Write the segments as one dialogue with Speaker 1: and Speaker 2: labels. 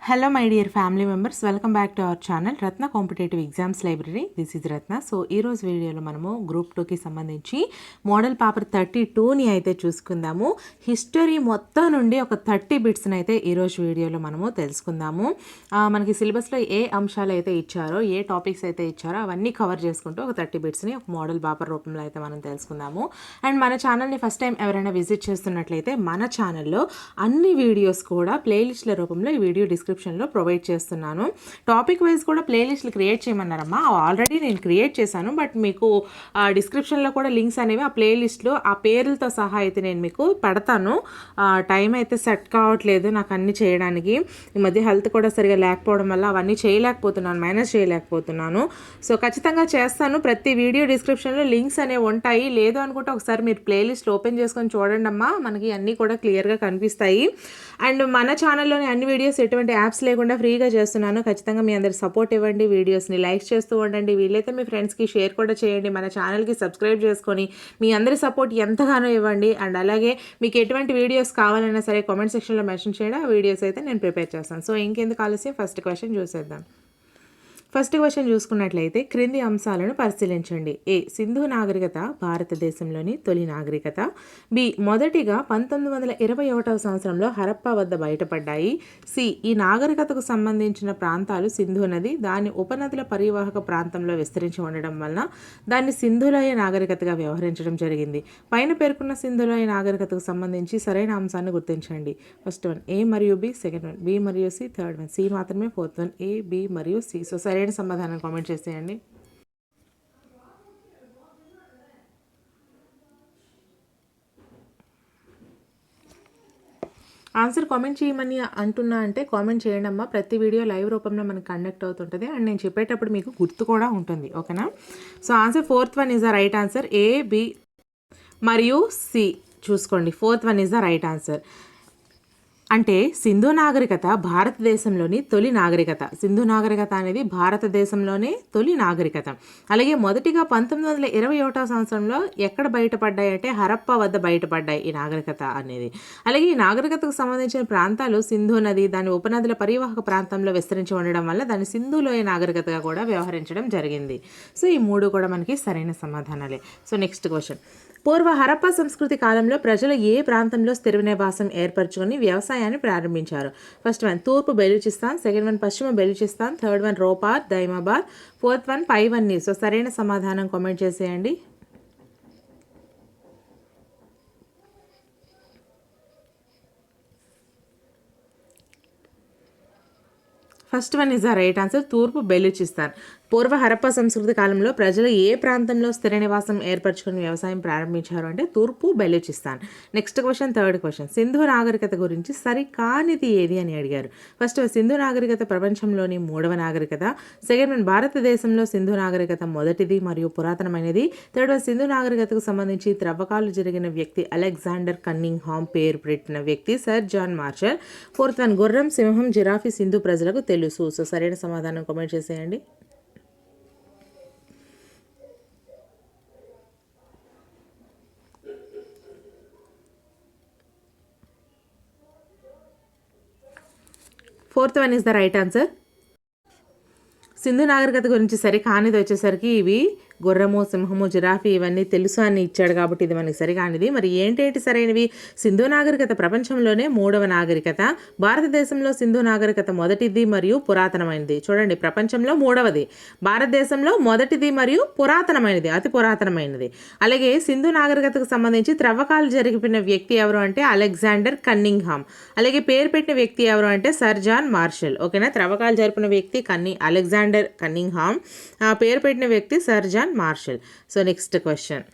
Speaker 1: Hello my dear family members, welcome back to our channel Ratna competitive exams library. This is Ratna. So ఈరోజు వీడియోలో మనము group 2కి సంబంధించి model paper 32ని అయితే చూసుకుందాము. హిస్టరీ మొత్తం నుండి ఒక 30 బిట్స్ని అయితే ఈరోజు వీడియోలో మనము తెలుసుకుందాము. మనకి సిలబస్లో ఏ అంశాలు అయితే ఇచ్చారో, ఏ టాపిక్స్ అయితే ఇచ్చారో అవన్నీ కవర్ చేసుకుంటూ ఒక 30 బిట్స్ని ఒక మోడల్ పేపర్ రూపంలో అయితే మనం తెలుసుకుందాము. అండ్ మన ఛానల్ని ఫస్ట్ టైం ఎవరైనా విజిట్ చేస్తున్నట్లయితే మన ఛానల్లో అన్ని వీడియోస్ కూడా ప్లేలిస్ట్ల రూపంలో ఈ వీడియో డిస్క్రిప్షన్లో ప్రొవైడ్ చేస్తున్నాను. టాపిక్ వైజ్ కూడా ప్లేలిస్ట్లు క్రియేట్ చేయమన్నారమ్మా. ఆల్రెడీ నేను క్రియేట్ చేశాను, బట్ మీకు డిస్క్రిప్షన్లో కూడా లింక్స్ అనేవి ఆ ప్లేలిస్ట్లో ఆ పేర్లతో సహా అయితే నేను మీకు పెడతాను. టైం అయితే సెట్ కావట్లేదు నాకు అన్నీ చేయడానికి. ఈ మధ్య హెల్త్ కూడా సరిగా లేకపోవడం వల్ల అవన్నీ చేయలేకపోతున్నాను, మేనేజ్ చేయలేకపోతున్నాను. సో ఖచ్చితంగా చేస్తాను. ప్రతి వీడియో డిస్క్రిప్షన్లో లింక్స్ అనేవి ఉంటాయి. లేదు అనుకుంటే ఒకసారి మీరు ప్లేలిస్ట్ ఓపెన్ చేసుకొని చూడండి అమ్మా, మనకి అన్నీ కూడా క్లియర్గా కనిపిస్తాయి. అండ్ మన ఛానల్లోని అన్ని వీడియోస్ ఎటువంటి యాప్స్ లేకుండా ఫ్రీగా చేస్తున్నాను. ఖచ్చితంగా మీ అందరి సపోర్ట్ ఇవ్వండి, వీడియోస్ని లైక్ చేస్తూ ఉండండి. వీలైతే మీ ఫ్రెండ్స్కి షేర్ కూడా చేయండి. మన ఛానల్కి సబ్స్క్రైబ్ చేసుకొని మీ అందరి సపోర్ట్ ఎంతగానో ఇవ్వండి. అండ్ అలాగే మీకు ఎటువంటి వీడియోస్ కావాలన్నా సరే కామెంట్ సెక్షన్లో మెన్షన్ చేయండి. ఆ వీడియోస్ అయితే నేను ప్రిపేర్ చేస్తాను. సో ఇంకెందుకు ఆలస్యం, ఫస్ట్ క్వశ్చన్ చూసేద్దాం. ఫస్ట్ క్వశ్చన్ చూసుకున్నట్లయితే క్రింది అంశాలను పరిశీలించండి. ఏ, సింధు నాగరికత భారతదేశంలోని తొలి నాగరికత. బి, మొదటిగా 1921వ సంవత్సరంలో హరప్పా వద్ద బయటపడ్డాయి. సి, ఈ నాగరికతకు సంబంధించిన ప్రాంతాలు సింధు నది దాని ఉపనదుల పరివాహక ప్రాంతంలో విస్తరించి ఉండడం వలన దాన్ని సింధులోయ నాగరికతగా వ్యవహరించడం జరిగింది. పైన పేర్కొన్న సింధులోయ నాగరికతకు సంబంధించి సరైన అంశాన్ని గుర్తించండి. ఫస్ట్ వన్ ఏ మరియు బి, సెకండ్ వన్ బి మరియు సి, థర్డ్ వన్ సి మాత్రమే, ఫోర్త్ వన్ ఏ, బి మరియు సి. సో సరైన సమాధానం కామెంట్ చేసేయండి. ఆన్సర్ కామెంట్ చేయమని అంటున్నా అంటే కామెంట్ చేయండి అమ్మా. ప్రతి వీడియో లైవ్ రూపంలో మనకు కండక్ట్ అవుతుంటుంది అండ్ నేను చెప్పేటప్పుడు మీకు గుర్తు కూడా ఉంటుంది, ఓకేనా. So answer fourth one is the right answer. A, B మరియు సి చూసుకోండి. Fourth one is the right answer. అంటే సింధు నాగరికత భారతదేశంలోని తొలి నాగరికత. సింధు నాగరికత అనేది భారతదేశంలోనే తొలి నాగరికత. అలాగే మొదటిగా 1921వ సంవత్సరంలో ఎక్కడ బయటపడ్డాయి అంటే హరప్పా వద్ద బయటపడ్డాయి ఈ నాగరికత అనేది. అలాగే ఈ నాగరికతకు సంబంధించిన ప్రాంతాలు సింధు నది దాని ఉపనదుల పరివాహక ప్రాంతంలో విస్తరించి ఉండడం వల్ల దాన్ని సింధులోయ నాగరికతగా కూడా వ్యవహరించడం జరిగింది. సో ఈ మూడు కూడా మనకి సరైన సమాధానాలే. So next question. పూర్వ హరప్పా సంస్కృతి కాలంలో ప్రజలు ఏ ప్రాంతంలో స్థిర నివాసం ఏర్పరచుకొని వ్యవసాయాన్ని ప్రారంభించారు? ఫస్ట్ వన్ తూర్పు బెలూచిస్తాన్, సెకండ్ వన్ పశ్చిమ Balochistan, third one Ropar Daimabad, fourth one పైవన్నీ. సో సరైన సమాధానం కామెంట్ చేసేయండి. First one is the right answer, తూర్పు బెలూచిస్తాన్. పూర్వ హరప్పా సంస్కృతి కాలంలో ప్రజలు ఏ ప్రాంతంలో స్థిర నివాసం ఏర్పరచుకుని వ్యవసాయం ప్రారంభించారు అంటే తూర్పు Balochistan. Next question, third question. Sindhu నాగరికత గురించి సరికానిది ఏది అని అడిగారు. ఫస్ట్ సింధు నాగరికత ప్రపంచంలోని 3వ నాగరికత. సెకండ్ వన్ భారతదేశంలో సింధు నాగరికత మొదటిది మరియు పురాతనమైనది. థర్డ్ వన్ సింధు నాగరికతకు సంబంధించి త్రవ్వకాలు జరిగిన వ్యక్తి అలెగ్జాండర్ కన్నింగ్హామ్ పేరు పెట్టిన వ్యక్తి sir John Marshall. Fourth one గుర్రం, సింహం, జిరాఫీ సింధు ప్రజలకు తెలుసు. సో సరైన సమాధానం కామెంట్ చేసేయండి. Fourth one is the right answer. Sindhu నాగరికత గురించి సరికానిది వచ్చేసరికి ఇవి గుర్రము, సింహము, జిరాఫీ ఇవన్నీ తెలుసు అని ఇచ్చాడు కాబట్టి ఇది మనకి సరికానిది. మరి ఏంటేంటి సరైనవి? సింధు నాగరికత ప్రపంచంలోనే 3వ నాగరికత. భారతదేశంలో సింధు నాగరికత మొదటిది మరియు పురాతనమైనది. చూడండి, ప్రపంచంలో 3వది, భారతదేశంలో మొదటిది మరియు పురాతనమైనది, అతి పురాతనమైనది. అలాగే సింధు నాగరికతకు సంబంధించి త్రవ్వకాలు జరిపిన వ్యక్తి ఎవరు అంటే అలెగ్జాండర్ కన్నింగ్హామ్. అలాగే పేరు పెట్టిన వ్యక్తి ఎవరు అంటే సర్ జాన్ మార్షల్. ఓకేనా, త్రవ్వకాలు జరిపిన వ్యక్తి అలెగ్జాండర్ కన్నింగ్హామ్, పేరు పెట్టిన వ్యక్తి sir John Marshall. So next question.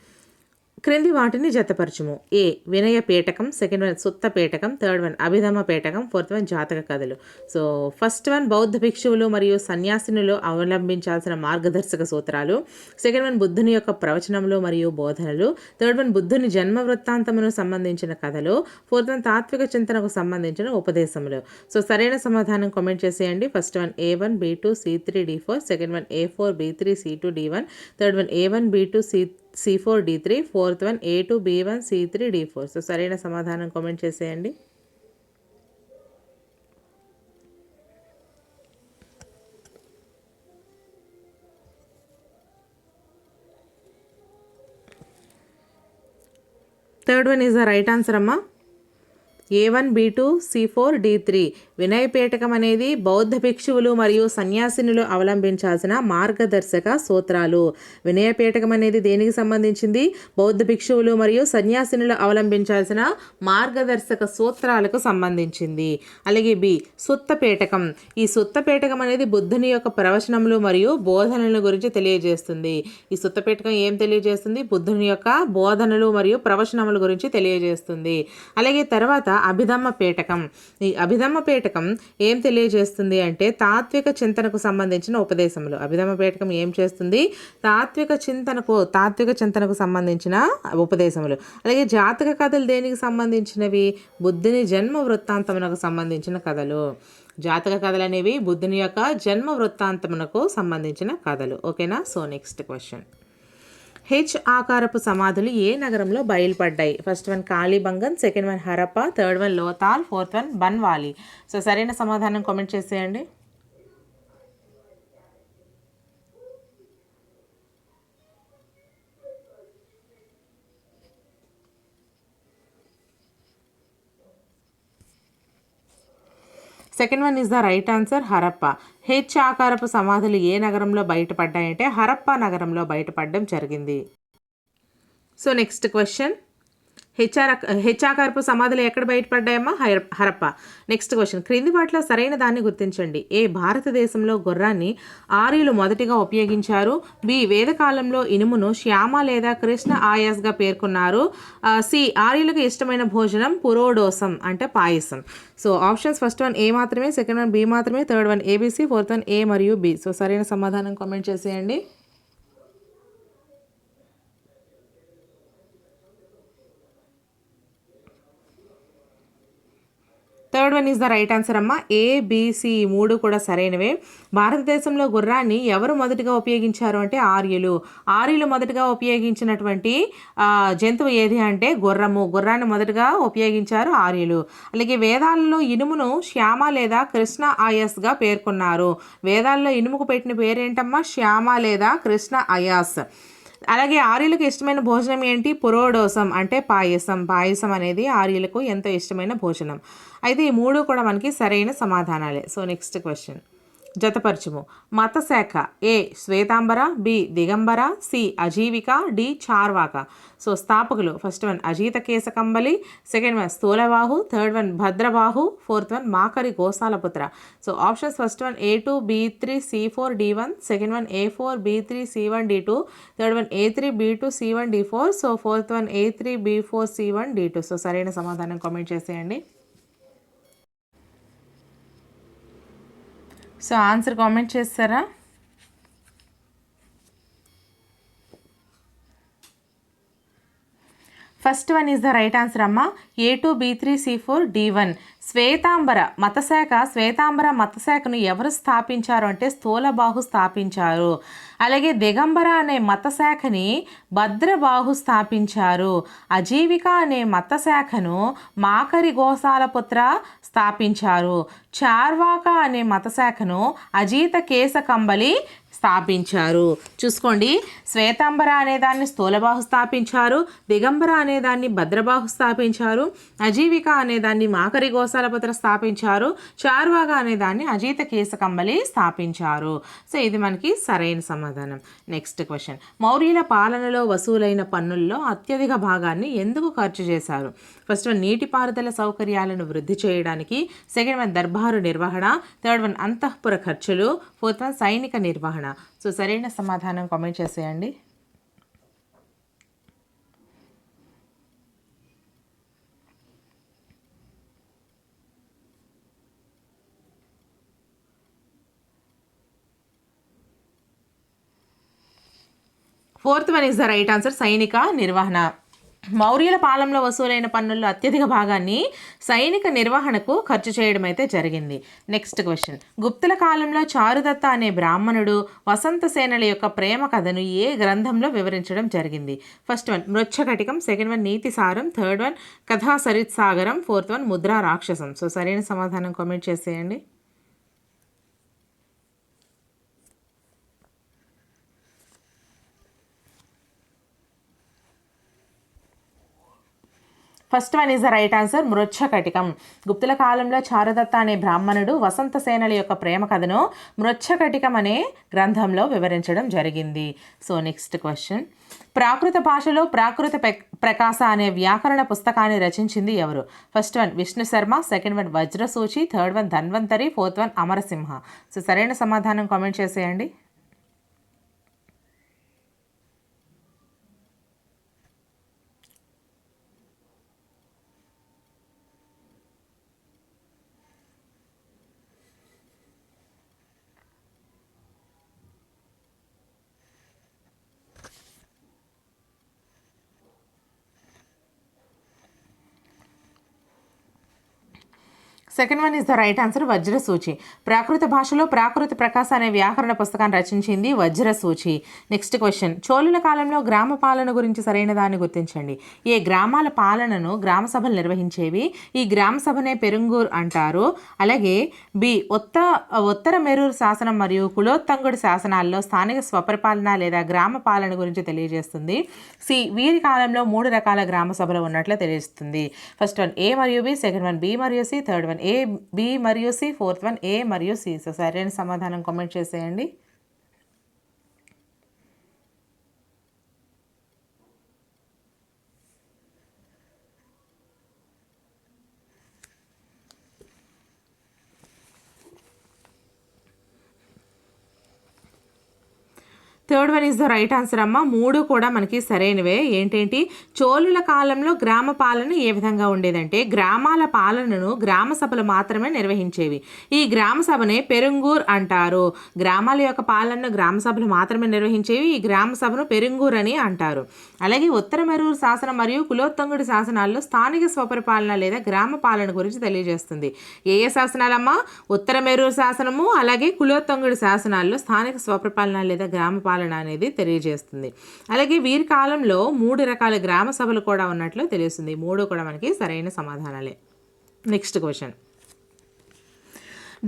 Speaker 1: క్రింది వాటిని జతపరచుము. ఏ, వినయ పేటకం, సెకండ్ వన్ సుత్త పేటకం, థర్డ్ వన్ అభిధమ పేటకం, ఫోర్త్ వన్ జాతక కథలు. సో ఫస్ట్ వన్ బౌద్ధ భిక్షువులు మరియు సన్యాసినులు అవలంబించాల్సిన మార్గదర్శక సూత్రాలు. సెకండ్ వన్ బుద్ధుని యొక్క ప్రవచనములు మరియు బోధనలు. థర్డ్ వన్ బుద్ధుని జన్మ వృత్తాంతమును సంబంధించిన కథలు. ఫోర్త్ వన్ తాత్విక చింతనకు సంబంధించిన ఉపదేశములు. సో సరైన సమాధానం కామెంట్ చేసేయండి. First one A1, B2, C3, D4, second one A4, B3, C2, D1, third one A1, B2, C4, D3, fourth one A2, B1, C3, D4. So సరైన సమాధానం కామెంట్ చేసేయండి. Third one is the right answer అమ్మా. A1 B2 C4 D3. వినయపేటకం అనేది బౌద్ధ భిక్షువులు మరియు సన్యాసినులు అవలంబించాల్సిన మార్గదర్శక సూత్రాలు. వినయపేటకం అనేది దేనికి సంబంధించింది? బౌద్ధ భిక్షువులు మరియు సన్యాసినులు అవలంబించాల్సిన మార్గదర్శక సూత్రాలకు సంబంధించింది. అలాగే బి సుత్తపేటకం. ఈ సుత్తపేటకం అనేది బుద్ధుని యొక్క ప్రవచనములు మరియు బోధనల గురించి తెలియజేస్తుంది. ఈ సుత్తపేటకం ఏం తెలియజేస్తుంది? బుద్ధుని యొక్క బోధనలు మరియు ప్రవచనముల గురించి తెలియజేస్తుంది. అలాగే తర్వాత అభిధమ్మ పేటకం. ఈ అభిధమ్మ పేటకం ఏం తెలియజేస్తుంది అంటే తాత్విక చింతనకు సంబంధించిన ఉపదేశములు. అభిధమ్మ పేటకం ఏం చేస్తుంది? తాత్విక చింతనకు సంబంధించిన ఉపదేశములు. అలాగే జాతక కథలు దేనికి సంబంధించినవి? బుద్ధుని జన్మ వృత్తాంతమునకు సంబంధించిన కథలు. జాతక కథలు అనేవి బుద్ధుని యొక్క జన్మ వృత్తాంతమునకు సంబంధించిన కథలు. ఓకేనా? So next question. హెచ్ ఆకారపు సమాధులు ఏ నగరంలో బయలుపడ్డాయి? First one Kalibangan, second one Harappa, third one Lothal, fourth one Banawali. So సరైన సమాధానం కామెంట్ చేసేయండి. Second one is the right answer Harappa. H ఆకారపు సమాధులు ఏ నగరంలో బయటపడ్డాయంటే హరప్ప నగరంలో బయటపడడం జరిగింది. So next question. హెచ్ ఆకారపు సమాధులు ఎక్కడ బయటపడ్డాయమ్మా? హరప్ప. Next question. క్రింది వాటిలో సరైన దాన్ని గుర్తించండి. ఏ భారతదేశంలో గుర్రాన్ని ఆర్యులు మొదటిగా ఉపయోగించారు? బి వేదకాలంలో ఇనుమును శ్యామ లేదా కృష్ణ ఆయాస్గా పేర్కొన్నారు. సి ఆర్యులకు ఇష్టమైన భోజనం పురోడోసం అంటే పాయసం. So options first one A మాత్రమే, సెకండ్ వన్ బి మాత్రమే, third one A B C, fourth one A మరియు బి. సో సరైన సమాధానం కామెంట్ చేసేయండి. Third one is the right answer అమ్మ. ఏబిసి మూడు కూడా సరైనవే. భారతదేశంలో గుర్రాన్ని ఎవరు మొదటిగా ఉపయోగించారు అంటే ఆర్యులు మొదటగా ఉపయోగించినటువంటి జంతువు ఏది అంటే గుర్రాన్ని మొదటగా ఉపయోగించారు ఆర్యులు. అలాగే వేదాలలో ఇనుమును శ్యామ లేదా కృష్ణ ఆయాస్గా పేర్కొన్నారు. వేదాల్లో ఇనుముకు పెట్టిన పేరేంటమ్మా? శ్యామ లేదా కృష్ణ ఆయాస్. అలాగే ఆర్యులకు ఇష్టమైన భోజనం ఏంటి? పురోడోసం అంటే పాయసం అనేది ఆర్యులకు ఎంతో ఇష్టమైన భోజనం. అయితే ఈ మూడు కూడా మనకి సరైన సమాధానాలే. So next question. జతపరచుము. మతశాఖ. A Shvetambara, B Digambara, C Ajivika, D Charvaka. So స్థాపకులు first one Ajita Keshakambali, second one Sthulabahu, third one Bhadrabahu, fourth one Makkhali Gosalaputra. So options first one A2 B3 C4 D1, second one A4 B3 C1 D2, third one A3 B2 C1 D4, so fourth one A3 B4 C1 D2. So సరైన సమాధానం comment చేసేయండి. So answer comment చేస్తారా? First one is the right answer అమ్మ. A2 B3 C4 D1. Shvetambara మతశాఖను ఎవరు స్థాపించారు అంటే స్థూలబాహు స్థాపించారు. అలాగే దిగంబర అనే మతశాఖని భద్రబాహు స్థాపించారు. అజీవిక అనే మతశాఖను మాకరి గోసాలపుత్ర స్థాపించారు. చార్వాక అనే మతశాఖను అజీత కేశకంబలి స్థాపించారు. చూసుకోండి, శ్వేతాంబర అనేదాన్ని స్థూలబాహు స్థాపించారు, దిగంబర అనేదాన్ని భద్రబాహు స్థాపించారు, అజీవిక అనేదాన్ని మాకరి గోసాలపుత్ర స్థాపించారు, చార్వాక అనేదాన్ని అజీత కేశకంబలి స్థాపించారు. సో ఇది మనకి సరైన సమాధానం. Next question. మౌర్యుల పాలనలో వసూలైన పన్నుల్లో అత్యధిక భాగాన్ని ఎందుకు ఖర్చు చేశారు? ఫస్ట్ వన్ నీటిపారుదల సౌకర్యాలను వృద్ధి చేయడానికి, సెకండ్ వన్ దర్బారు నిర్వహణ, థర్డ్ వన్ అంతఃపుర ఖర్చులు, ఫోర్త్ వన్ సైనిక నిర్వహణ. సో సరైన సమాధానం కామెంట్ చేసేయండి. Fourth one is the right answer, సైనిక నిర్వహణ. మౌర్యుల పాలనలో వసూలైన పన్నుల్లో అత్యధిక భాగాన్ని సైనిక నిర్వహణకు ఖర్చు చేయడం అయితే జరిగింది. Next question. గుప్తుల కాలంలో చారుదత్త అనే బ్రాహ్మణుడు వసంతసేనల యొక్క ప్రేమ కథను ఏ గ్రంథంలో వివరించడం జరిగింది? First one Mrichchhakatikam, second one Nitisaram, third one Katha Saritsagaram, fourth one Mudra Rakshasam. So సరైన సమాధానం కామెంట్ చేసేయండి. First one is the right answer, Mrichchhakatikam. గుప్తుల కాలంలో చారుదత్త అనే బ్రాహ్మణుడు వసంత సేనల యొక్క ప్రేమ కథను మృచ్ఛకటికం అనే గ్రంథంలో వివరించడం జరిగింది. సో నెక్స్ట్ క్వశ్చన్, ప్రాకృత భాషలో ప్రాకృత ప్రకాశ అనే వ్యాకరణ పుస్తకాన్ని రచించింది ఎవరు? First one Vishnu Sharma, second one Vajrasuchi, third one Dhanvantari, fourth one Amarasimha. So సరైన సమాధానం కామెంట్ చేసేయండి. Second one is the right answer, Vajrasuchi. ప్రాకృత భాషలో ప్రాకృత ప్రకాశ అనే వ్యాకరణ పుస్తకాన్ని రచించింది వజ్రసూచి. నెక్స్ట్ క్వశ్చన్, చోళుల కాలంలో గ్రామ పాలన గురించి సరైన దాన్ని గుర్తించండి. ఏ గ్రామాల పాలనను గ్రామ సభలు నిర్వహించేవి? ఈ గ్రామ సభనే పెరుంగూర్ అంటారు. అలాగే బి ఉత్తర మెరూరు శాసనం మరియు కులోత్తంగుడి శాసనాల్లో స్థానిక స్వపరిపాలన లేదా గ్రామ పాలన గురించి తెలియజేస్తుంది. సి వీరి కాలంలో 3 రకాల గ్రామ సభలు ఉన్నట్లు తెలియజేస్తుంది. ఫస్ట్ వన్ ఏ మరియు బి, సెకండ్ వన్ బి మరియు C, third one A, B మరియు సి, ఫోర్త్ వన్ ఏ మరియు సి. సో సరైన సమాధానం కామెంట్ చేసేయండి. Third one is the right answer అమ్మ. 3 కూడా మనకి సరైనవే. ఏంటేంటి? చోళుల కాలంలో గ్రామ పాలన ఏ విధంగా ఉండేదంటే గ్రామాల పాలనను గ్రామ సభలు మాత్రమే నిర్వహించేవి. ఈ గ్రామ సభనే పెరుంగూర్ అంటారు. గ్రామాల యొక్క పాలనను గ్రామ సభలు మాత్రమే నిర్వహించేవి. ఈ గ్రామ సభను పెరుంగూర్ అని అంటారు. అలాగే ఉత్తర మెరూరు శాసనం మరియు కులోత్తంగుడి శాసనాల్లో స్థానిక స్వపరిపాలన లేదా గ్రామ పాలన గురించి తెలియజేస్తుంది. ఏ ఏ శాసనాలమ్మా? ఉత్తర మెరూరు శాసనము, అలాగే కులోత్తంగుడి శాసనాల్లో స్థానిక స్వపరిపాలన లేదా గ్రామ పాలన అనేది తెలియజేస్తుంది. అలాగే వీరి కాలంలో 3 రకాల గ్రామ సభలు కూడా ఉన్నట్లు తెలుస్తుంది. 3 కూడా మనకి సరైన సమాధానాలే. నెక్స్ట్ క్వశ్చన్,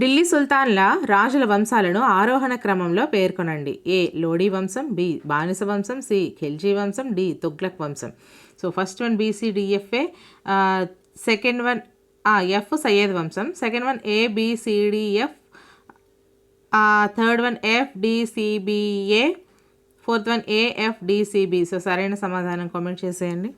Speaker 1: ఢిల్లీ సుల్తాన్ల రాజుల వంశాలను ఆరోహణ క్రమంలో పేర్కొనండి. ఏ లోడీ వంశం, బి బానిస వంశం, సి ఖిల్జీ వంశం, డి తుగ్లక్ వంశం. So first one BCDFA, second one F Sayyid వంశం, second one ABCDF, third one FDCBA, fourth one AFDCB. So సరైన సమాధానం కామెంట్ చేసేయండి.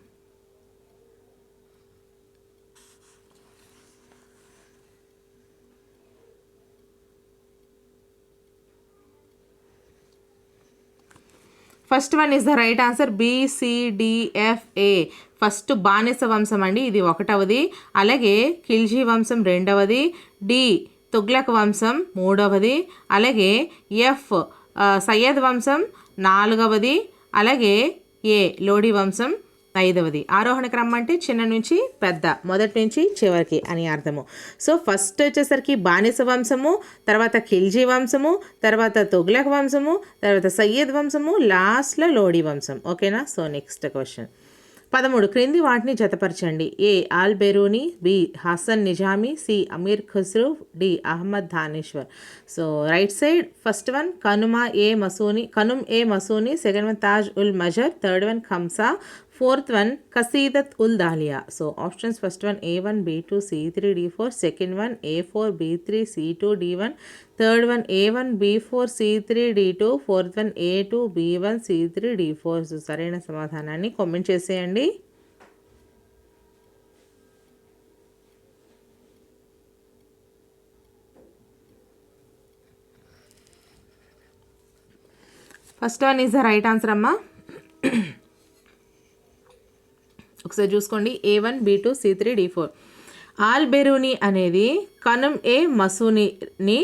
Speaker 1: First one is the right answer, BCDFA. First బానిస వంశం అండి, ఇది 1వది. అలాగే ఖిల్జీ వంశం 2వది, డి తుగ్లక్ వంశం 3వది, అలాగే ఎఫ్ సయ్యద్ వంశం 4వది, అలాగే ఏ లోడీ వంశం 5వది. ఆరోహణ క్రమం అంటే చిన్న నుంచి పెద్ద, మొదటి నుంచి చివరికి అని అర్థము. సో ఫస్ట్ వచ్చేసరికి బానిస వంశము, తర్వాత ఖిల్జీ వంశము, తర్వాత తుగ్లక్ వంశము, తర్వాత సయ్యద్ వంశము, లాస్ట్లో లోడీ వంశం. ఓకేనా? సో నెక్స్ట్ క్వశ్చన్, 13 క్రింది వాటిని జతపరచండి. A Al Biruni, B Hasan Nizami, C Amir Khusro, D Ahmad Dhaneshwar. So right side first one Qanun e Masudi, second one Taj ul Maasir, third one Khamsa, fourth one Qasidat ul Daliya. So options first one A1 B2 C3 D4, second one A4 B3 C2 D1, third one A1 B4 C3 D2, fourth one A2 B1 C3 D4. So సరైన సమాధానాన్ని comment చేసేయండి. First one is the right answer అమ్మా. ఒకసారి చూసుకోండి, A1 B2 C3 D4. All Beruni అనేది కనుమ్ ఏ మసూనిని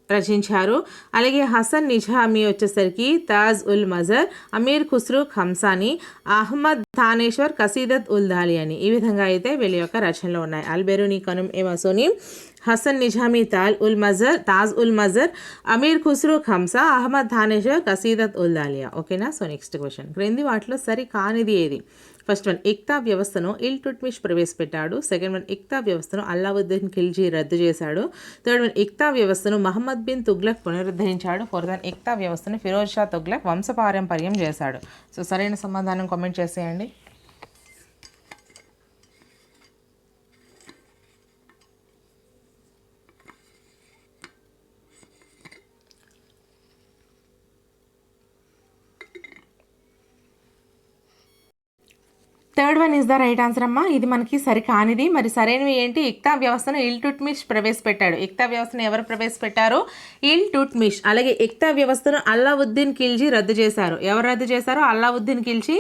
Speaker 1: రచించారు. అలాగే హసన్ నిజామీ వచ్చేసరికి తాజ్ ఉల్ మజర్, అమీర్ ఖుస్రో ఖంసాని, అహ్మద్ ధానేశ్వర్ కసీదత్ ఉల్ దాలియాని. ఈ విధంగా అయితే వీళ్ళ యొక్క రచనలు ఉన్నాయి. Al Biruni Qanun e Masudi, Hasan Nizami Taj ul Maasir, Amir Khusro Khamsa, Ahmad Dhaneshwar Qasidat ul Daliya. ఓకేనా? సో నెక్స్ట్ క్వశ్చన్, క్రింది వాటిలో సరి కానిది ఏది? ఫస్ట్ వన్ ఇక్తా వ్యవస్థను ఇల్టుట్మిష్ ప్రవేశపెట్టాడు, సెకండ్ వన్ ఇక్తా వ్యవస్థను అల్లావుద్దీన్ ఖిల్జీ రద్దు చేశాడు, థర్డ్ వన్ ఇక్తా వ్యవస్థను మహమ్మద్ బిన్ తుగ్లక్ పునరుద్ధరించాడు, ఫోర్త్ వన్ ఇక్తా వ్యవస్థను ఫిరోజ్ షా తుగ్లక్ వంశపారంపర్యం చేశాడు. సో సరైన సమాధానం కామెంట్ చేసేయండి. Third one is the right answer అమ్మా. ఇది మనకి సరికానిది. మరి సరైనవి ఏంటి? ఇక్తా వ్యవస్థను ఇల్టుట్మిష్ ప్రవేశపెట్టాడు. ఇక్తా వ్యవస్థను ఎవరు ప్రవేశపెట్టారు? ఇల్టుట్మిష్. అలాగే ఇక్తా వ్యవస్థను అల్లావుద్దీన్ ఖిల్జీ రద్దు చేశారు. ఎవరు రద్దు చేశారు? అల్లావుద్దీన్ ఖిల్జీ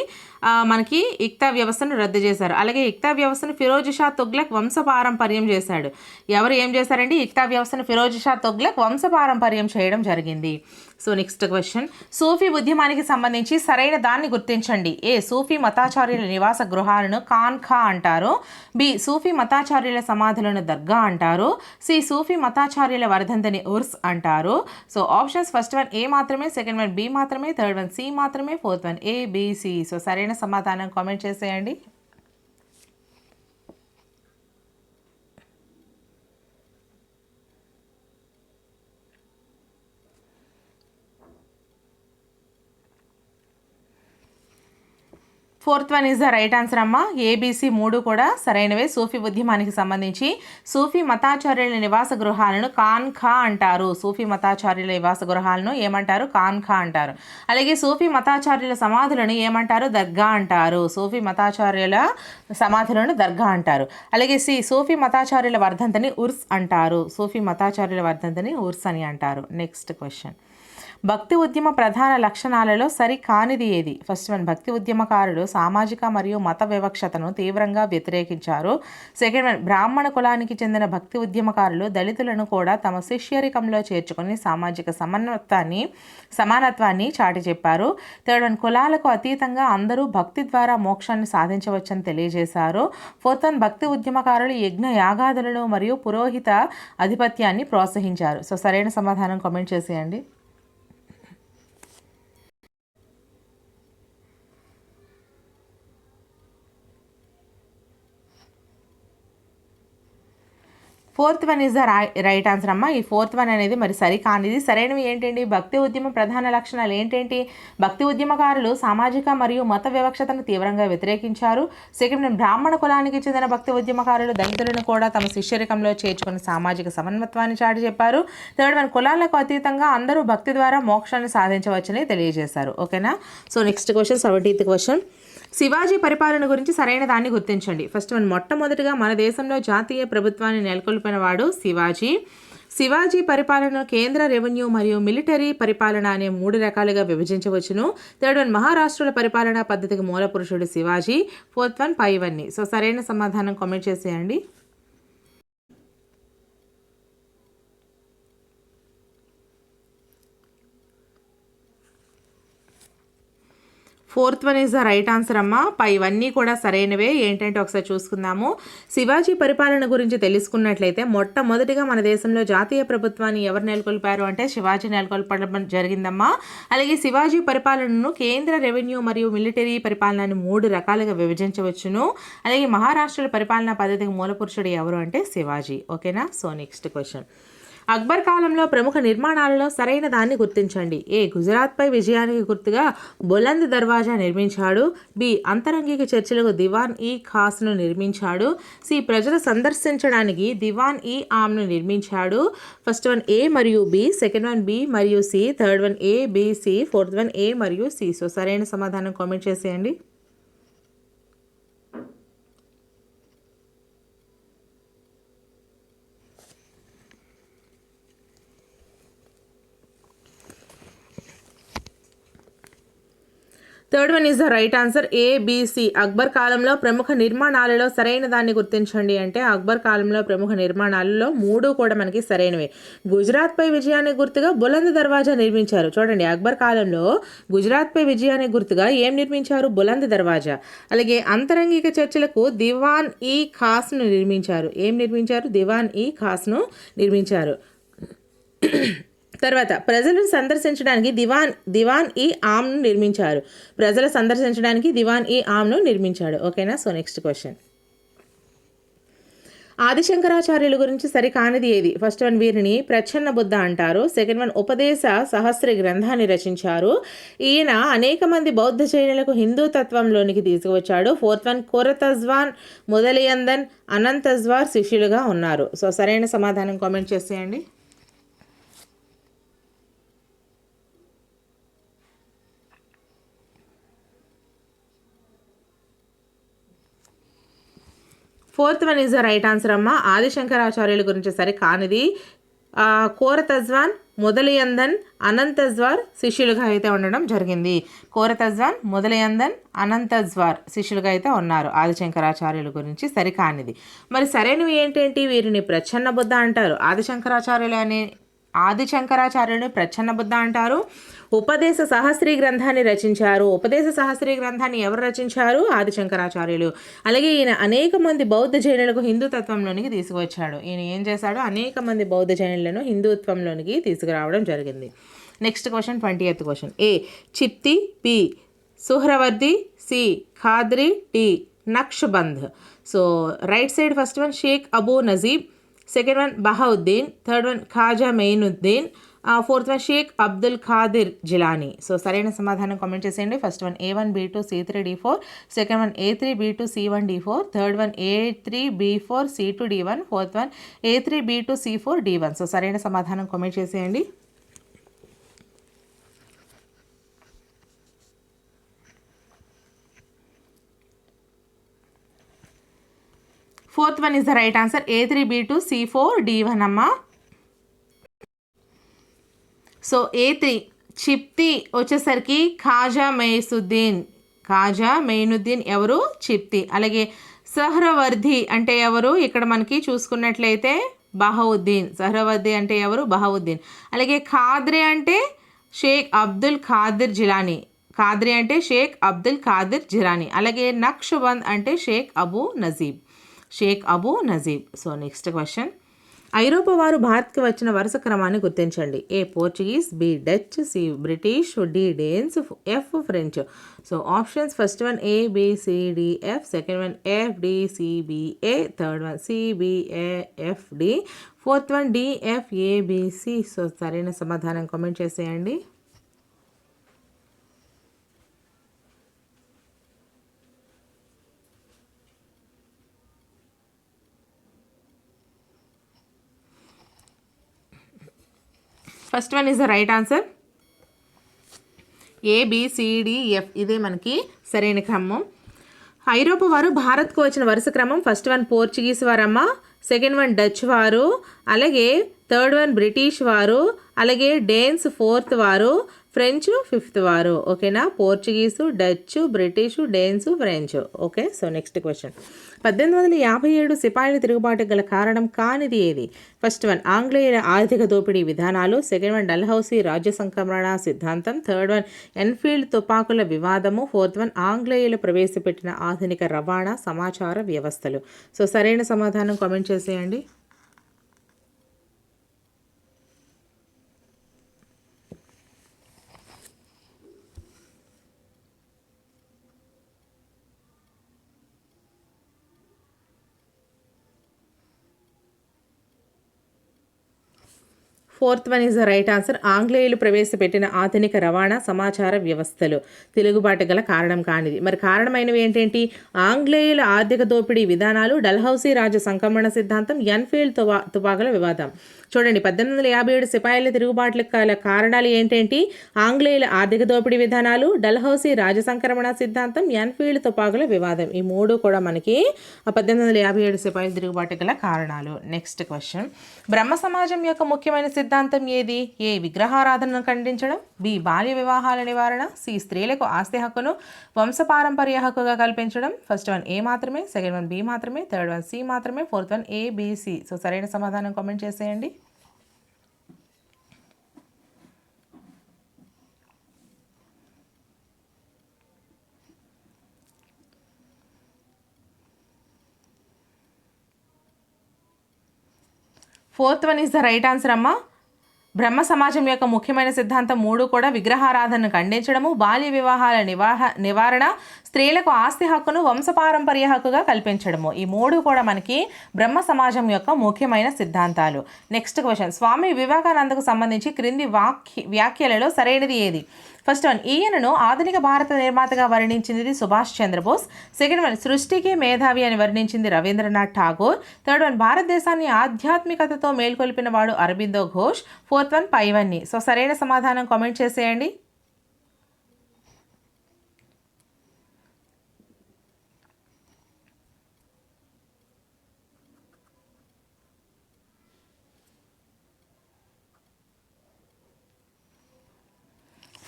Speaker 1: మనకి ఇక్తా వ్యవస్థను రద్దు చేశారు. అలాగే ఇక్తా వ్యవస్థను ఫిరోజ్ షా తుగ్లక్ వంశపారంపర్యం చేశాడు. ఎవరు ఏం చేశారండి? ఇక్తా వ్యవస్థను ఫిరోజ్ షా తుగ్లక్ వంశపారంపర్యం చేయడం జరిగింది. సో నెక్స్ట్ క్వశ్చన్, సూఫీ ఉద్యమానికి సంబంధించి సరైన దాన్ని గుర్తించండి. ఏ, సూఫీ మతాచార్యుల నివాస గృహాలను ఖాన్ఖా అంటారు. బి, సూఫీ మతాచార్యుల సమాధులను దర్గా అంటారు. సి, సూఫీ మతాచార్యుల వర్ధంతిని ఉర్స్ అంటారు. So options, first one A మాత్రమే, సెకండ్ వన్ బి మాత్రమే, థర్డ్ వన్ సి మాత్రమే, fourth one A, B, C. So సరైన సమాధానం కామెంట్ చేసేయండి. Fourth one is the right answer అమ్మా. ఏబిసి మూడు కూడా సరైనవే. సూఫీ ఉద్యమానికి సంబంధించి సూఫీ మతాచార్యుల నివాస గృహాలను ఖాన్ఖా అంటారు. సూఫీ మతాచార్యుల నివాస గృహాలను ఏమంటారు? ఖాన్ఖా అంటారు. అలాగే సూఫీ మతాచార్యుల సమాధులను ఏమంటారు? దర్గా అంటారు. సూఫీ మతాచార్యుల సమాధులను దర్గా అంటారు. అలాగే సి, సూఫీ మతాచార్యుల వర్ధంతిని ఉర్స్ అంటారు. సూఫీ మతాచార్యుల వర్ధంతిని ఉర్స్ అని అంటారు. నెక్స్ట్ క్వశ్చన్, భక్తి ఉద్యమ ప్రధాన లక్షణాలలో సరికానిది ఏది? ఫస్ట్ వన్, భక్తి ఉద్యమకారులు సామాజిక మరియు మత వివక్షతను తీవ్రంగా వ్యతిరేకించారు. సెకండ్ వన్, బ్రాహ్మణ కులానికి చెందిన భక్తి ఉద్యమకారులు దళితులను కూడా తమ శిష్యరికంలో చేర్చుకొని సామాజిక సమానత్వాన్ని చాటి చెప్పారు. థర్డ్ వన్, కులాలకు అతీతంగా అందరూ భక్తి ద్వారా మోక్షాన్ని సాధించవచ్చని తెలియజేశారు. ఫోర్త్ వన్, భక్తి ఉద్యమకారులు యజ్ఞ యాగాదులను మరియు పురోహిత ఆధిపత్యాన్ని ప్రోత్సహించారు. సో సరైన సమాధానం కామెంట్ చేసేయండి. Fourth one is the right answer అమ్మ. ఈ ఫోర్త్ వన్ అనేది మరి సరికానిది. సరైనవి ఏంటండి? భక్తి ఉద్యమ ప్రధాన లక్షణాలు ఏంటేంటి? భక్తి ఉద్యమకారులు సామాజిక మరియు మత వివక్షతను తీవ్రంగా వ్యతిరేకించారు. సెకండ్ వన్, బ్రాహ్మణ కులానికి చెందిన భక్తి ఉద్యమకారులు దళితులను కూడా తమ శిష్యరికంలో చేర్చుకుని సామాజిక సమన్వత్వాన్ని చాటి చెప్పారు. థర్డ్ వన్, కులాలకు అతీతంగా అందరూ భక్తి ద్వారా మోక్షాన్ని సాధించవచ్చని తెలియజేశారు. ఓకేనా? So next question, 17th question, Shivaji పరిపాలన గురించి సరైన దాన్ని గుర్తించండి. ఫస్ట్ వన్, మొట్టమొదటిగా మన దేశంలో జాతీయ ప్రభుత్వాన్ని నెలకొల్పిన వాడు శివాజీ. శివాజీ పరిపాలన కేంద్ర రెవెన్యూ మరియు మిలిటరీ పరిపాలన అనే 3 రకాలుగా విభజించవచ్చును. థర్డ్ వన్, మహారాష్ట్రుల పరిపాలనా పద్ధతికి మూల పురుషుడు శివాజీ. ఫోర్త్ వన్, పైవన్నీ. సో సరైన సమాధానం కామెంట్ చేసేయండి. Fourth one is the right answer అమ్మ. పైవన్నీ కూడా సరైనవే. ఏంటంటే ఒకసారి చూసుకుందాము. శివాజీ పరిపాలన గురించి తెలుసుకున్నట్లయితే మొట్టమొదటిగా మన దేశంలో జాతీయ ప్రభుత్వాన్ని ఎవరు నెలకొల్పారు అంటే శివాజీ నెలకొల్పడం జరిగిందమ్మా. అలాగే శివాజీ పరిపాలనను కేంద్ర రెవెన్యూ మరియు మిలిటరీ పరిపాలనని 3 రకాలుగా విభజించవచ్చును. అలాగే మహారాష్ట్రల పరిపాలనా పద్ధతికి మూలపురుషుడు ఎవరు అంటే శివాజీ. ఓకేనా? సో నెక్స్ట్ క్వశ్చన్, అక్బర్ కాలంలో ప్రముఖ నిర్మాణాలలో సరైన దాన్ని గుర్తించండి. ఏ, గుజరాత్పై విజయానికి గుర్తుగా బులంద్ దర్వాజా నిర్మించాడు. బి, అంతరంగిక చర్చిలకు దివాన్ ఈ ఖాస్ను నిర్మించాడు. సి, ప్రజలు సందర్శించడానికి దివాన్ ఈ ఆమ్ను నిర్మించాడు. ఫస్ట్ వన్ ఏ మరియు బి, సెకండ్ వన్ బి మరియు C, third one A, B, C, fourth one A మరియు సి. సో సరైన సమాధానం కామెంట్ చేసేయండి. Third one is the right answer, ABC. Akbar కాలంలో ప్రముఖ నిర్మాణాలలో సరైన దాన్ని గుర్తించండి అంటే అక్బర్ కాలంలో ప్రముఖ నిర్మాణాలలో 3 కూడా మనకి సరైనవే. గుజరాత్పై విజయానికి గుర్తుగా బులంద్ దర్వాజా నిర్మించారు. చూడండి, అక్బర్ కాలంలో గుజరాత్పై విజయానికి గుర్తుగా ఏం నిర్మించారు? బులంద్ దర్వాజా. అలాగే అంతరంగిక చర్చలకు దివాన్ ఈ ఖాస్ను నిర్మించారు. ఏం నిర్మించారు? దివాన్ ఈ ఖాస్ను నిర్మించారు. తర్వాత ప్రజలను సందర్శించడానికి దివాన్ ఈ ఆమ్ను నిర్మించారు. ప్రజలు సందర్శించడానికి దివాన్ ఈ ఆమ్ను నిర్మించాడు. ఓకేనా? సో నెక్స్ట్ క్వశ్చన్, ఆదిశంకరాచార్యుల గురించి సరికానిది ఏది? ఫస్ట్ వన్, వీరిని ప్రచ్ఛన్న బుద్ధ అంటారు. సెకండ్ వన్, ఉపదేశ సహస్ర గ్రంథాన్ని రచించారు. ఈయన అనేక మంది బౌద్ధ జైనులకు హిందూ తత్వంలోనికి తీసుకువచ్చాడు. ఫోర్త్ వన్, కొరతజ్వాన్, మొదలియందన్, అనంతజ్వార్ శిష్యులుగా ఉన్నారు. సో సరైన సమాధానం కామెంట్ చేసేయండి. Fourth one is the right answer అమ్మ. ఆదిశంకరాచార్యుల గురించి సరే కానిది. కోరతజ్వాన్, మొదలియందన్, అనంతజ్వార్ శిష్యులుగా అయితే ఉండడం జరిగింది. కోరతజ్వాన్, మొదలియందన్, అనంతజ్వార్ శిష్యులుగా అయితే ఉన్నారు ఆదిశంకరాచార్యుల గురించి సరికానిది. మరి సరైనవి ఏంటేంటి? వీరిని ప్రచ్ఛన్న బుద్ధ అంటారు. ఆదిశంకరాచార్యుని ప్రచ్ఛన్న బుద్ధ అంటారు. ఉపదేశ సహస్రీ గ్రంథాన్ని రచించారు. ఉపదేశ సహస్రీ గ్రంథాన్ని ఎవరు రచించారు? ఆదిశంకరాచార్యులు. అలాగే ఈయన అనేక మంది బౌద్ధ జైనులకు హిందూతత్వంలోనికి తీసుకువచ్చాడు. ఈయన ఏం చేశాడు? అనేక మంది బౌద్ధ జైనులను హిందుత్వంలోనికి తీసుకురావడం జరిగింది. Next question, 20th question. A Chishti, B Suhrawardi, C Qadri, D Naqshband. So right side first one Sheikh Abu Najib, second one Bahauddin, third one Khwaja Moinuddin, fourth one Sheikh Abdul Qadir Jilani. So సరైన సమాధానం కామెంట్ చేసేయండి. First one A1 B2 C3 D4, second one A3 B2 C1 D4, third one A3 B4 C2 D1, fourth one A3 B2 C4 D1. So సరైన సమాధానం comment చేసేయండి. Fourth one is the right answer. A3 B2 C4 D1 అమ్మ. So A3 చిప్తి వచ్చేసరికి ఖాజా మెయినుద్దీన్ ఎవరు? చిప్తి. అలాగే సహ్రవర్ది అంటే ఎవరు? ఇక్కడ మనకి చూసుకున్నట్లయితే బహౌద్దీన్. సహ్రవర్ది అంటే ఎవరు? బహౌద్దీన్. అలాగే ఖాద్రి అంటే షేక్ అబ్దుల్ ఖాదిర్ జిలానీ. ఖాద్రి అంటే షేక్ అబ్దుల్ ఖాదిర్ జిలానీ. అలాగే నక్షబంద్ అంటే Sheikh Abu Najib. So next question. ఐరోపా వారు భారత్కి వచ్చిన వరుస క్రమాన్ని గుర్తించండి. A Portuguese, B Dutch, C British, D Danes, F French. So options first one A B C D F, second one F D C B A, third one C B A F D, fourth one D F A B C. So సరైన సమాధానం comment చేసేయండి. First one is the right answer. ABCDF ఇదే మనకి సరైన క్రమం. ఐరోపా వారు భారత్కు వచ్చిన వరుస క్రమం. ఫస్ట్ వన్ పోర్చుగీస్ వారమ్మ, సెకండ్ వన్ డచ్ వారు, అలాగే థర్డ్ వన్ బ్రిటిష్ వారు, అలాగే డేన్స్ ఫోర్త్ వారు, ఫ్రెంచ్ ఫిఫ్త్ వారు. ఓకేనా? Portuguese, Dutch, British, Danes, French. Okay. So next question. 1857 సిపాయిల తిరుగుబాటుకు గల కారణం కానిది ఏది? ఫస్ట్ వన్ ఆంగ్లేయుల ఆర్థిక దోపిడీ విధానాలు, సెకండ్ వన్ డల్హౌసీ రాజ్య సంక్రమణ సిద్ధాంతం, థర్డ్ వన్ ఎన్ఫీల్డ్ తుపాకుల వివాదము, ఫోర్త్ వన్ ఆంగ్లేయులు ప్రవేశపెట్టిన ఆధునిక రవాణా సమాచార వ్యవస్థలు. సో సరైన సమాధానం కామెంట్ చేసేయండి. Fourth one is the right answer. ఆంగ్లేయులు ప్రవేశపెట్టిన ఆధునిక రవాణా సమాచార వ్యవస్థలు తిరుగుబాటు గల కారణం కానిది. మరి కారణమైనవి ఏంటేంటి? ఆంగ్లేయుల ఆర్థిక దోపిడీ విధానాలు, డల్హౌసీ రాజ్య సంక్రమణ సిద్ధాంతం, ఎన్ఫీల్డ్ తుపాకుల వివాదం. చూడండి, 1857 సిపాయిల తిరుగుబాట్లకు గల కారణాలు ఏంటేంటి? ఆంగ్లేయుల ఆర్థిక దోపిడీ విధానాలు, డల్హౌసీ రాజ్య సంక్రమణ సిద్ధాంతం, ఎన్ఫీల్డ్ తుపాకుల వివాదం. ఈ మూడు కూడా మనకి 1857 సిపాయిల తిరుగుబాటుకు గల కారణాలు. Next question. బ్రహ్మ సమాజం యొక్క ముఖ్యమైన సిద్ధాంతం ఏది? ఏ విగ్రహారాధనను ఖండించడం, బి బాల్య వివాహాల నివారణ, సి స్త్రీలకు ఆస్తి హక్కును వంశపారంపర్య హక్కుగా కల్పించడం. ఫస్ట్ వన్ A మాత్రమే, సెకండ్ వన్ B మాత్రమే, థర్డ్ వన్ C మాత్రమే, ఫోర్త్ వన్ ABC. సో సరైన సమాధానం కామెంట్ చేసేయండి. Fourth one is the right answer అమ్మ. బ్రహ్మ సమాజం యొక్క ముఖ్యమైన సిద్ధాంతం మూడు కూడా విగ్రహారాధనను ఖండించడము, బాల్య వివాహాల నివారణ, స్త్రీలకు ఆస్తి హక్కును వంశపారంపర్య హక్కుగా కల్పించడము. ఈ మూడు కూడా మనకి బ్రహ్మ సమాజం యొక్క ముఖ్యమైన సిద్ధాంతాలు. Next question. స్వామి వివేకానందకు సంబంధించి క్రింది వ్యాఖ్యలలో సరైనది ఏది? ఫస్ట్ వన్ ఈయనను ఆధునిక భారత నిర్మాతగా వర్ణించింది సుభాష్ చంద్రబోస్, సెకండ్ వన్ సృష్టికి మేధావి అని వర్ణించింది రవీంద్రనాథ్ ఠాగూర్, థర్డ్ వన్ భారతదేశాన్ని ఆధ్యాత్మికతతో మేల్కొల్పిన వాడు అరబిందో ఘోష్, ఫోర్త్ వన్ పైవన్నీ. సో సరైన సమాధానం కామెంట్ చేసేయండి.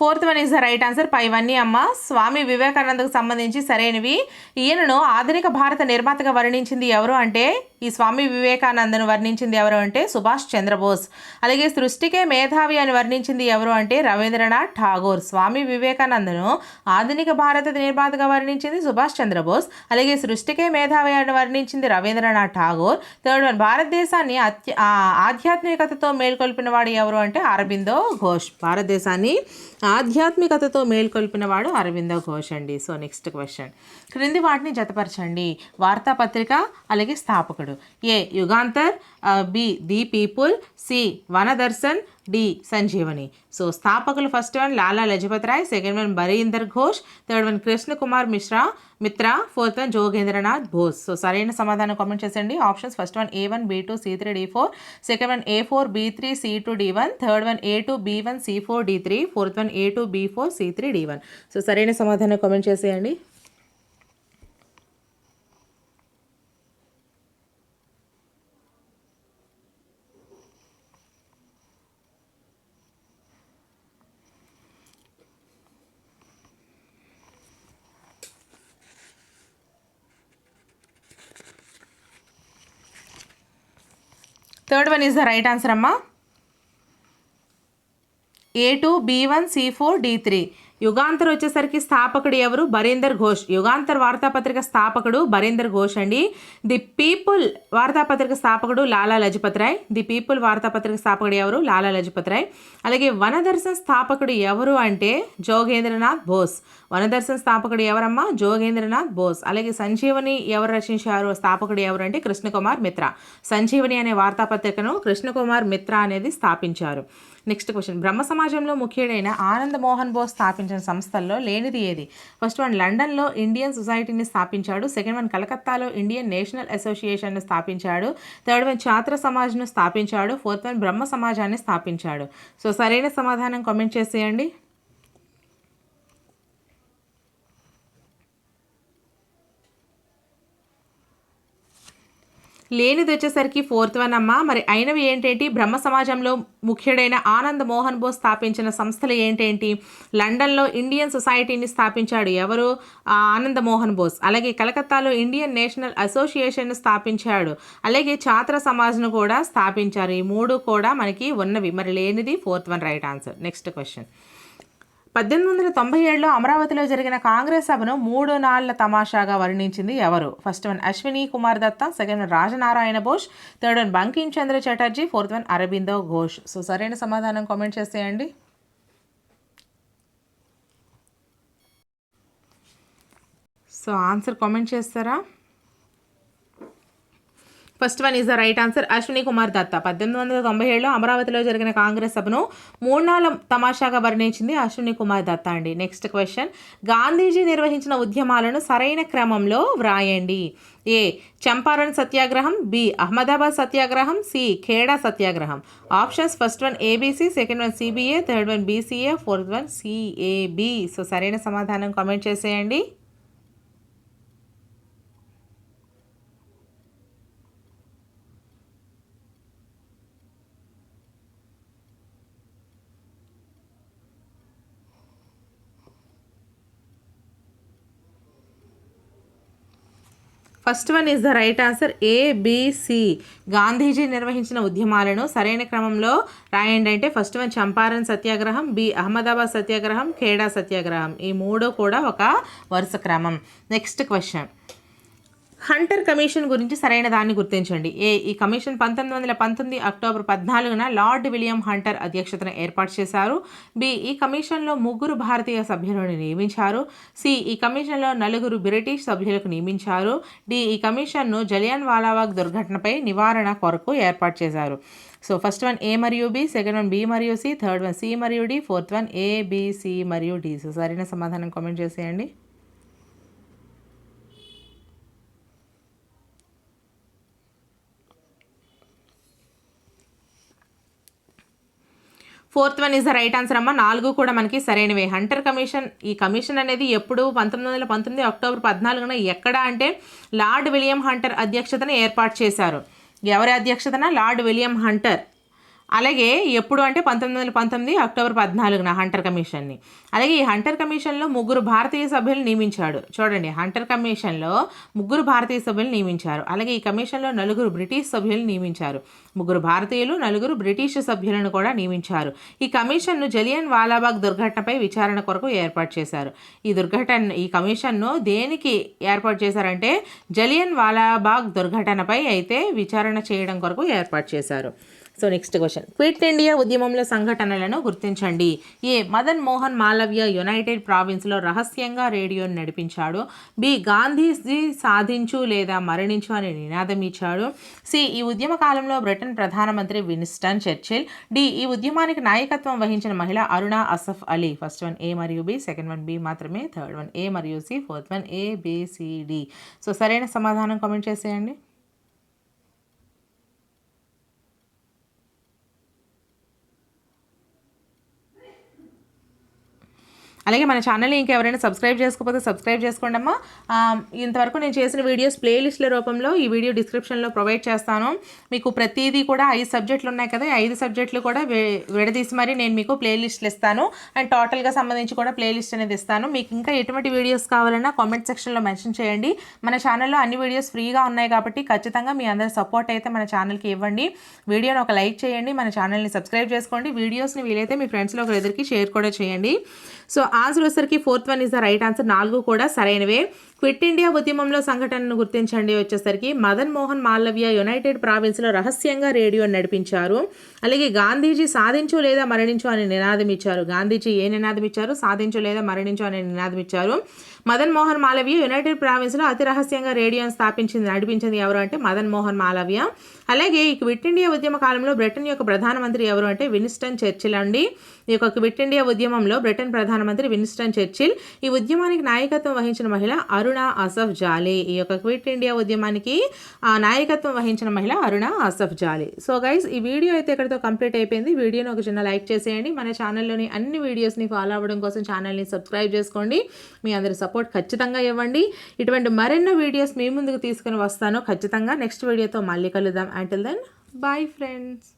Speaker 1: Fourth one is the right answer పైవన్నీ అమ్మ. స్వామి వివేకానందకు సంబంధించి సరైనవి. ఈయనను ఆధునిక భారత నిర్మాతగా వర్ణించింది ఎవరు అంటే, ఈ స్వామి వివేకానందను వర్ణించింది ఎవరు అంటే సుభాష్ చంద్రబోస్. అలాగే సృష్టికే మేధావి అని వర్ణించింది ఎవరు అంటే రవీంద్రనాథ్ ఠాగూర్. స్వామి వివేకానందను ఆధునిక భారత నిర్మాతగా వర్ణించింది సుభాష్ చంద్రబోస్. అలాగే సృష్టికే మేధావి అని వర్ణించింది రవీంద్రనాథ్ ఠాగూర్. థర్డ్ వన్, భారతదేశాన్ని ఆధ్యాత్మికతతో మేల్కొల్పిన వాడు ఎవరు అంటే అరబిందో ఘోష్. భారతదేశాన్ని ఆధ్యాత్మికతతో మేల్కొల్పినవాడు అరవిందో ఘోష్ అండి. సో నెక్స్ట్ క్వశ్చన్, క్రింది వాటిని జతపరచండి. వార్తాపత్రిక, అలాగే స్థాపకుడు. A Yugantar, B the People, C Vanadarshan, D Sanjivani. So స్థాపకులు first one Lala Lajpat Rai, second one Barindra Ghosh, third one Krishna Kumar Mitra, fourth one Jogendranath Bose. So సరైన సమాధానం కామెంట్ చేసండి. Options first one A1 B2 C3 D4, second one A4 B3 C2 D1, third one A2 B1 C4 D3, fourth one A2 B4 C3 D1. So సరైన సమాధానం comment చేసేయండి. Third one is the right answer అమ్మా. A2 B1 C4 D3. Jugantar వచ్చేసరికి స్థాపకుడు ఎవరు? బరీందర్ ఘోష్. యుగాంతర్ వార్తాపత్రిక స్థాపకుడు బరీందర్ ఘోష్ అండి. ది పీపుల్ వార్తాపత్రిక స్థాపకుడు లాలా లజపత్ రాయ్. ది పీపుల్ వార్తాపత్రిక స్థాపకుడు ఎవరు? లాలా లజపత్ రాయ్. అలాగే వనదర్శన్ స్థాపకుడు ఎవరు అంటే జోగేంద్రనాథ్ బోస్. వనదర్శన్ స్థాపకుడు ఎవరమ్మా? జోగేంద్రనాథ్ బోస్. అలాగే సంజీవని ఎవరు రచించారు? స్థాపకుడు ఎవరు అంటే కృష్ణకుమార్ మిత్రా. సంజీవని అనే వార్తాపత్రికను కృష్ణకుమార్ మిత్రా అనేది స్థాపించారు. నెక్స్ట్ క్వశ్చన్, బ్రహ్మ సమాజంలో ముఖ్యుడైన ఆనంద్ మోహన్ బోస్ స్థాపించిన సంస్థల్లో లేనిది ఏది? ఫస్ట్ వన్ లండన్లో ఇండియన్ సొసైటీని స్థాపించాడు. సెకండ్ వన్ కలకత్తాలో ఇండియన్ నేషనల్ అసోసియేషన్ను స్థాపించాడు. థర్డ్ వన్ ఛాత్ర సమాజ్ను స్థాపించాడు. ఫోర్త్ వన్ బ్రహ్మ సమాజాన్ని స్థాపించాడు. సో సరైన సమాధానం కామెంట్ చేసేయండి. లేనిది వచ్చేసరికి ఫోర్త్ వన్ అమ్మ. మరి అయినవి ఏంటేంటి? బ్రహ్మ సమాజంలో ముఖ్యుడైన ఆనంద్ మోహన్ బోస్ స్థాపించిన సంస్థలు ఏంటేంటి? లండన్లో ఇండియన్ సొసైటీని స్థాపించాడు ఎవరు? ఆనంద్ మోహన్ బోస్. అలాగే కలకత్తాలో ఇండియన్ నేషనల్ అసోసియేషన్ స్థాపించాడు. అలాగే ఛాత్ర సమాజ్ను కూడా స్థాపించారు. ఈ మూడు కూడా మనకి ఉన్నవి. మరి లేనిది fourth one right answer. Next question, 1897లో అమరావతిలో జరిగిన కాంగ్రెస్ సభను 3 నాళ్ల తమాషాగా వర్ణించింది ఎవరు? First one Ashwini Kumar Datta, second one Rajnarayan Bose, third one Bankim Chandra Chatterjee, fourth one Aurobindo Ghosh. So సరైన సమాధానం కామెంట్ చేసేయండి. సో ఆన్సర్ కామెంట్ చేస్తారా? First one is the right answer Ashwini Kumar Datta. 1897లో అమరావతిలో జరిగిన కాంగ్రెస్ సభను 3 నాళ్ల తమాషాగా వర్ణించింది అశ్విని కుమార్ దత్తా అండి. నెక్స్ట్ క్వశ్చన్, గాంధీజీ నిర్వహించిన ఉద్యమాలను సరైన క్రమంలో వ్రాయండి. ఏ చంపారణ్ సత్యాగ్రహం, బి అహ్మదాబాద్ సత్యాగ్రహం, సి ఖేడా సత్యాగ్రహం. Options first one ABC, second one CBA, third one BCA, fourth one CAB. So సరైన సమాధానం కామెంట్ చేసేయండి. First one is the right answer ABC. Gandhiji నిర్వహించిన ఉద్యమాలను సరైన క్రమంలో రాయండి అంటే ఫస్ట్ వన్ చంపారణ్ సత్యాగ్రహం, బి అహ్మదాబాద్ సత్యాగ్రహం, ఖేడా సత్యాగ్రహం. ఈ మూడు కూడా ఒక వరుస క్రమం. నెక్స్ట్ క్వశ్చన్, హంటర్ కమిషన్ గురించి సరైన దాన్ని గుర్తించండి. ఏ ఈ కమిషన్ 1919 అక్టోబర్ 14న లార్డ్ విలియం హంటర్ అధ్యక్షతన ఏర్పాటు చేశారు. బి ఈ కమిషన్లో 3 భారతీయ సభ్యులను నియమించారు. సి ఈ కమిషన్లో 4 బ్రిటిష్ సభ్యులకు నియమించారు. డి ఈ కమిషన్ను జలియన్ వాలాబాగ్ దుర్ఘటనపై నివారణ కొరకు ఏర్పాటు చేశారు. సో ఫస్ట్ వన్ ఏ మరియు బి, సెకండ్ వన్ బి మరియు సి, థర్డ్ వన్ సి మరియు D, fourth one A, B, C మరియు డి. సో సరైన సమాధానం కామెంట్ చేసేయండి. Fourth one is the right answer అమ్మ. 4 కూడా మనకి సరైనవే. హంటర్ కమిషన్, ఈ కమిషన్ అనేది ఎప్పుడు 1919 అక్టోబర్ 14న ఎక్కడ అంటే లార్డ్ విలియం హంటర్ అధ్యక్షతన ఏర్పాటు చేశారు. ఎవరి అధ్యక్షతన? లార్డ్ విలియం హంటర్ అలాగే ఎప్పుడు అంటే 1919 అక్టోబర్ 14న హంటర్ కమిషన్ని. అలాగే ఈ హంటర్ కమిషన్లో 3 భారతీయ సభ్యులు నియమించాడు. చూడండి, హంటర్ కమిషన్లో 3 భారతీయ సభ్యులు నియమించారు. అలాగే ఈ కమిషన్లో 4 బ్రిటిష్ సభ్యులు నియమించారు. 3 భారతీయులు, 4 బ్రిటిష్ సభ్యులను కూడా నియమించారు. ఈ కమిషన్ను జలియన్ వాలాబాగ్ దుర్ఘటనపై విచారణ కొరకు ఏర్పాటు చేశారు. ఈ కమిషన్ను దేనికి ఏర్పాటు చేశారంటే జలియన్ వాలాబాగ్ దుర్ఘటనపై అయితే విచారణ చేయడం కొరకు ఏర్పాటు చేశారు. So next question, quit India ఉద్యమంలో సంఘటనలను గుర్తించండి. ఏ, మదన్ మోహన్ మాలవ్య యునైటెడ్ ప్రావిన్స్లో రహస్యంగా రేడియోను నడిపించాడు. బి, గాంధీజీ సాధించు లేదా మరణించు అని నినాదం ఇచ్చాడు. సి, ఈ ఉద్యమ కాలంలో బ్రిటన్ ప్రధానమంత్రి విన్స్టన్ చర్చిల్. డి, ఈ ఉద్యమానికి నాయకత్వం వహించిన మహిళ Aruna Asaf Ali. First one A మరియు బి, సెకండ్ వన్ బి మాత్రమే, థర్డ్ వన్ ఏ మరియు C, fourth one A, B, C, D. So సరైన సమాధానం కామెంట్ చేసేయండి. అలాగే మన ఛానల్ని ఇంకెవరైనా సబ్స్క్రైబ్ చేసుకోకపోతే సబ్స్క్రైబ్ చేసుకోండి అమ్మా. ఇంతవరకు నేను చేసిన వీడియోస్ ప్లేలిస్ట్ల రూపంలో ఈ వీడియో డిస్క్రిప్షన్లో ప్రొవైడ్ చేస్తాను. మీకు ప్రతిదీ కూడా 5 సబ్జెక్టులు ఉన్నాయి కదా, 5 సబ్జెక్టులు కూడా విడదీసి మరి నేను మీకు ప్లేలిస్ట్లు ఇస్తాను. అండ్ టోటల్గా సంబంధించి కూడా ప్లేలిస్ట్ అనేది ఇస్తాను. మీకు ఇంకా ఎటువంటి వీడియోస్ కావాలన్నా కామెంట్ సెక్షన్లో మెన్షన్ చేయండి. మన ఛానల్లో అన్ని వీడియోస్ ఫ్రీగా ఉన్నాయి కాబట్టి ఖచ్చితంగా మీ అందరి సపోర్ట్ అయితే మన ఛానల్కి ఇవ్వండి. వీడియోని ఒక లైక్ చేయండి, మన ఛానల్ని సబ్స్క్రైబ్ చేసుకోండి. వీడియోస్ని వీలైతే మీ ఫ్రెండ్స్లో ఒకరిద్దరికి షేర్ కూడా చేయండి. సో ఆన్సర్ వచ్చేసరికి fourth one is the right answer. 4 కూడా సరైనవే. క్విట్ ఇండియా ఉద్యమంలో సంఘటనను గుర్తించండి వచ్చేసరికి మదన్ మోహన్ మాలవ్య యునైటెడ్ ప్రావిన్స్లో రహస్యంగా రేడియోని నడిపించారు. అలాగే గాంధీజీ సాధించు లేదా మరణించు అనే నినాదం ఇచ్చారు. గాంధీజీ ఏ నినాదం ఇచ్చారు? సాధించు లేదా మరణించు అనే నినాదం ఇచ్చారు. మదన్ మోహన్ మాలవ్య యునైటెడ్ ప్రావిన్స్లో అతి రహస్యంగా రేడియోని నడిపించింది ఎవరు అంటే మదన్ మోహన్ మాలవ్య. అలాగే ఈ క్విట్ ఇండియా ఉద్యమ కాలంలో బ్రిటన్ యొక్క ప్రధానమంత్రి ఎవరు అంటే విన్స్టన్ చర్చిల్ అండి. ఈ యొక్క క్విట్ ఇండియా ఉద్యమంలో బ్రిటన్ ప్రధానమంత్రి విన్స్టన్ చర్చిల్. ఈ ఉద్యమానికి నాయకత్వం వహించిన మహిళ అరుణా అసఫ్ జాలీ. ఈ యొక్క క్విట్ ఇండియా ఉద్యమానికి నాయకత్వం వహించిన మహిళ అరుణా అసఫ్ జాలీ. సో గైస్, ఈ వీడియో అయితే ఇక్కడితో కంప్లీట్ అయిపోయింది. వీడియోని ఒక చిన్న లైక్ చేసేయండి. మన ఛానల్లోని అన్ని వీడియోస్ని ఫాలో అవ్వడం కోసం ఛానల్ని సబ్స్క్రైబ్ చేసుకోండి. మీ అందరి సపోర్ట్ ఖచ్చితంగా ఇవ్వండి. ఇటువంటి మరెన్నో వీడియోస్ మీ ముందుకు తీసుకుని వస్తాను ఖచ్చితంగా. నెక్స్ట్ వీడియోతో మళ్ళీ కలుద్దాం. Until then, bye friends.